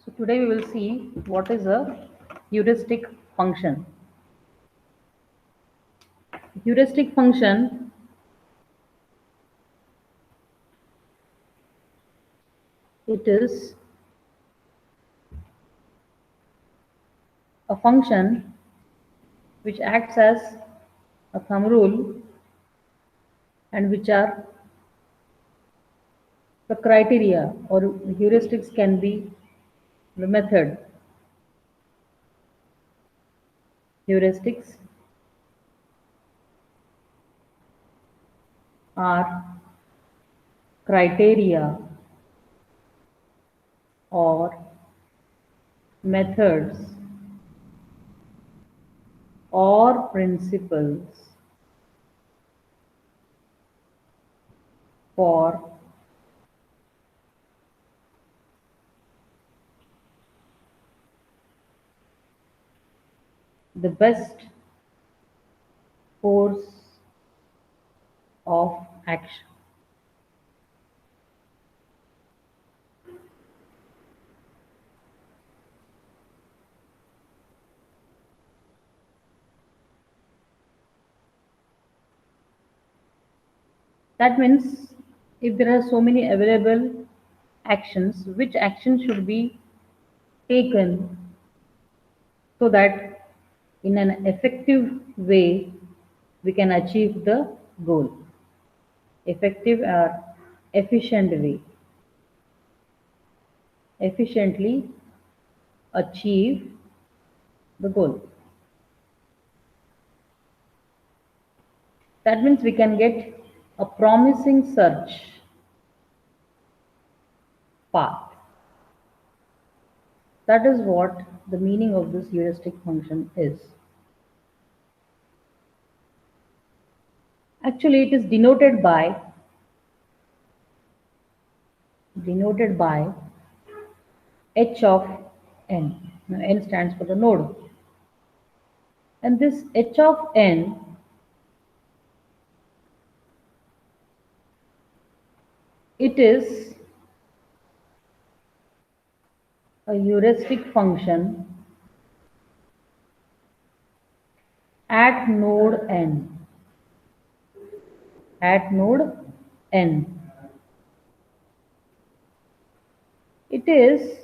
So today we will see what is a heuristic function. Heuristic function, it is a function which acts as a thumb rule and which are the criteria, or heuristics can be the method. Heuristics are criteria or methods or principles for the best course of action. That means if there are so many available actions, which action should be taken so that in an effective way we can achieve the goal. Effective or efficient way. Efficiently achieve the goal. That means we can get a promising search path. That is what the meaning of this heuristic function is. Actually, it is denoted by h of n. Now, n stands for the node. And this h of n, it is a heuristic function at node n. At node n. It is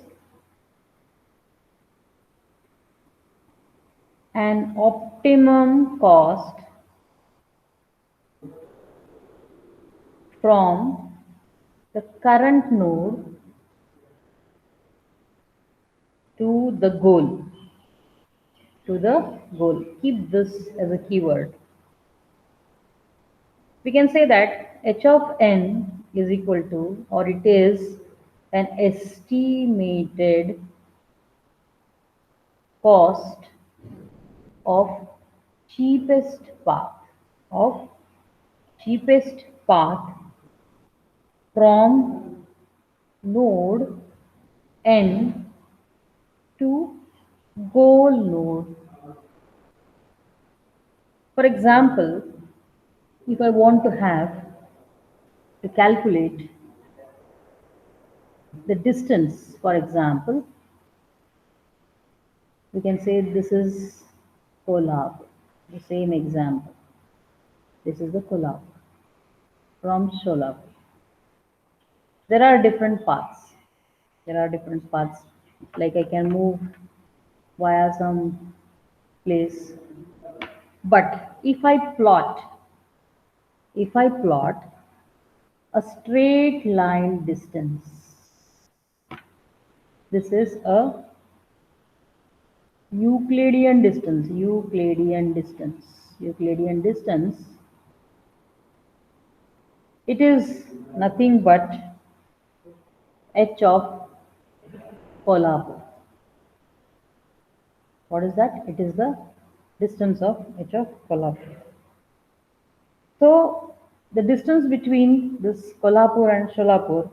an optimum cost from the current node to the goal. To the goal. Keep this as a keyword. We can say that h of n is equal to, or it is an estimated cost of cheapest path of cheapest path from node n to goal node. For example, if I want to calculate the distance, for example, we can say this is Kolhapur, the same example. This is the Kolhapur from Sholapur. There are different paths. There are different paths. Like I can move via some place. But if I plot a straight line distance, this is a Euclidean distance. Euclidean distance. It is nothing but h of Kolhapur. What is that? It is the distance of h of Kolhapur. So the distance between this Kolhapur and Sholapur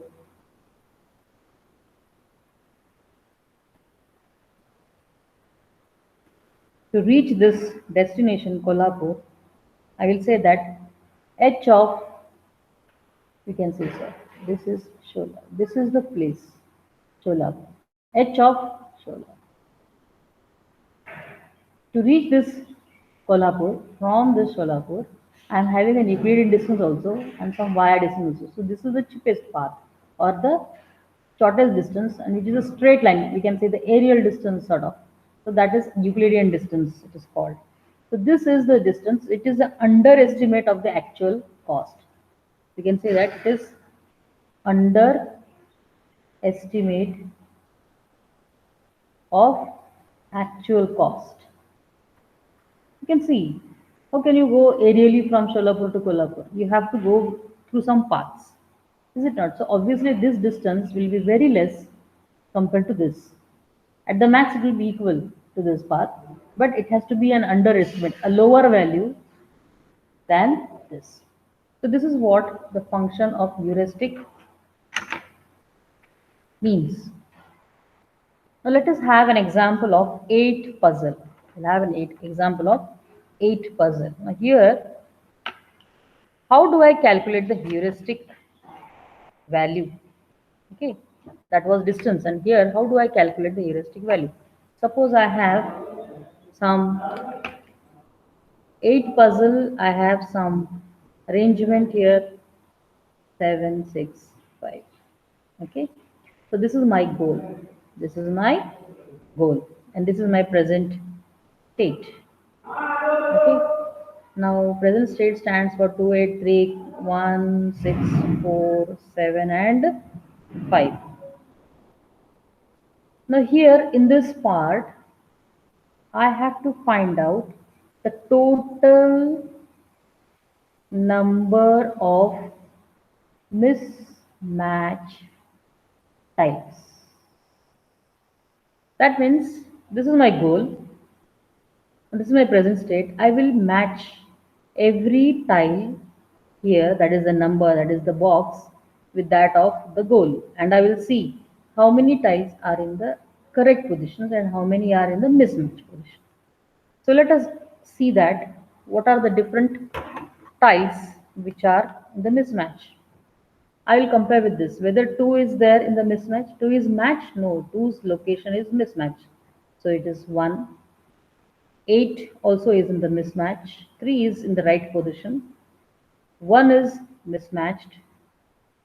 to reach this destination Kolhapur, I will say that h of, we can say so. This is Shola. This is the place Sholapur. H of Sholapur. To reach this Kolhapur, from this Sholapur, I am having an Euclidean distance also and some via distance also. So this is the cheapest path or the shortest distance, and it is a straight line. We can say the aerial distance sort of. So that is Euclidean distance it is called. So this is the distance. It is the underestimate of the actual cost. We can say that it is underestimate of actual cost. You can see how can you go aerially from Sholapur to Kolhapur? You have to go through some paths, is it not? So obviously this distance will be very less compared to this. At the max, it will be equal to this path, but it has to be an underestimate, a lower value than this. So this is what the function of heuristic means. Now let us have an example of 8 puzzle. We'll have an example of 8 puzzle. Now here, how do I calculate the heuristic value? Okay, that was distance, and here, how do I calculate the heuristic value? Suppose I have some 8 puzzle, I have some arrangement here 7, 6, 5. Okay, so this is my goal. This is my goal, and this is my present state. Okay, now present state stands for 2, 8, 3, 1, 6, 4, 7, and 5. Now here in this part, I have to find out the total number of mismatch tiles. That means this is my goal, and this is my present state. I will match every tile here, that is the number, that is the box, with that of the goal, and I will see how many tiles are in the correct positions and how many are in the mismatch position. So let us see that what are the different tiles which are in the mismatch. I will compare with this whether 2 is there in the mismatch. 2 is matched? No, 2's location is mismatched. So it is 1. 8 also is in the mismatch. 3 is in the right position. 1 is mismatched.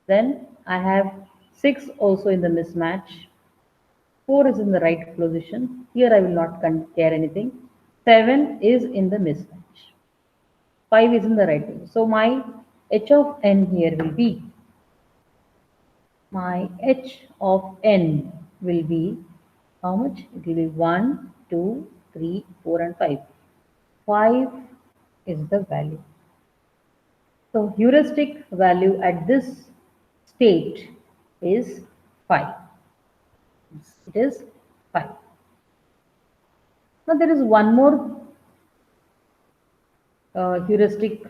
Then I have 6 also in the mismatch. 4 is in the right position. Here I will not care anything. 7 is in the mismatch. 5 is in the right position. So my h of n here will be, my h of n will be how much? It will be 1, 2, 3, 4, and 5. 5 is the value. So heuristic value at this state is 5. It is 5. Now there is one more heuristic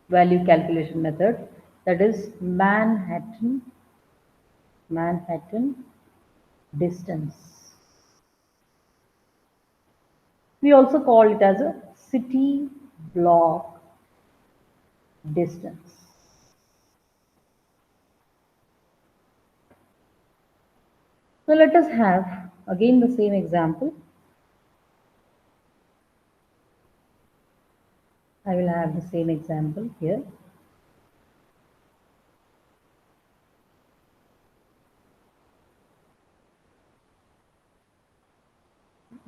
value calculation method, that is Manhattan distance. We also call it as a city block distance. So let us have again the same example. I will have the same example here.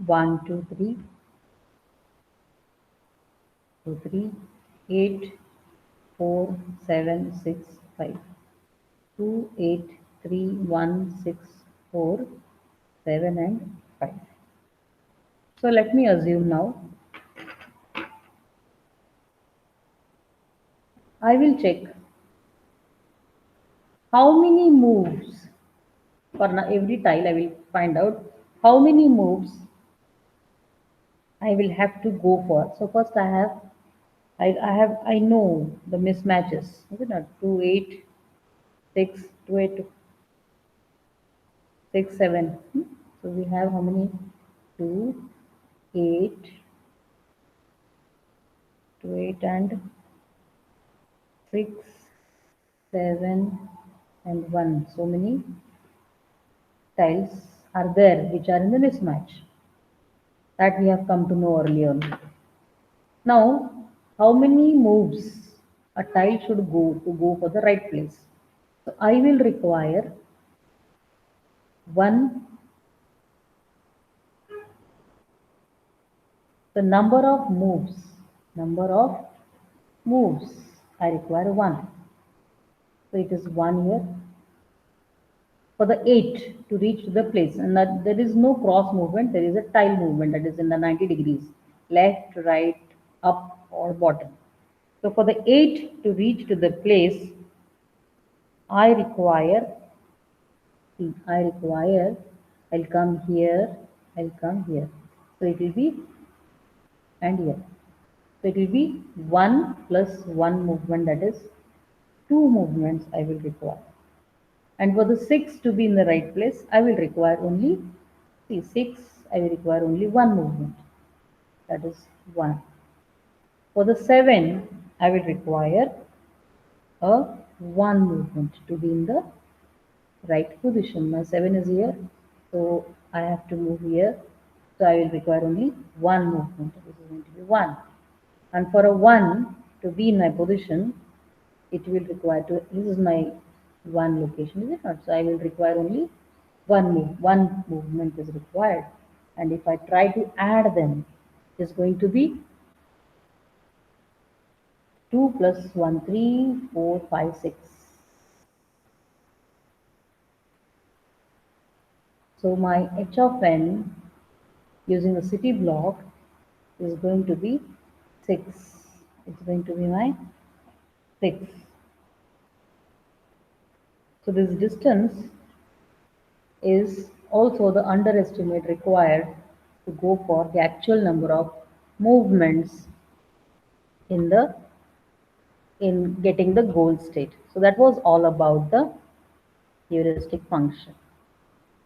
One, two, three, 2, 3, 8, 4, 7, 6, 5. 2, 8, 3, 1, 6, 4, 7, and 5. So let me assume now. I will check how many moves for every tile. I will find out how many moves I will have to go for. So first I know the mismatches. Is it not? 2, 8, 6, 2, 8, 6, 7. So we have how many? 2, 8, 2, 8, and 6, 7, and 1. So many tiles are there which are in the mismatch. That we have come to know earlier. Now, how many moves a tile should go to go for the right place? So I will require one, the number of moves, I require 1. So it is 1 here. For the 8 to reach to the place, and that there is no cross movement, there is a tile movement that is in the 90 degrees, left, right, up or bottom. So for the 8 to reach to the place, I require, I'll come here, I'll come here. So it will be, and here. So it will be 1 plus 1 movement, that is 2 movements I will require. And for the 6 to be in the right place, I will require only, see 6, I will require only 1 movement, that is 1. For the 7, I will require a 1 movement to be in the right position. My 7 is here, so I have to move here. So I will require only 1 movement. This is going to be 1. And for a 1 to be in my position, it will require to, this is my 1 location, is it not? So I will require only 1 movement is required. And if I try to add them, it is going to be 2 plus 1, 3, 4, 5, 6. So my h of n using the city block is going to be 6. It's going to be my 6. So this distance is also the underestimate required to go for the actual number of movements in the in getting the goal state. So that was all about the heuristic function.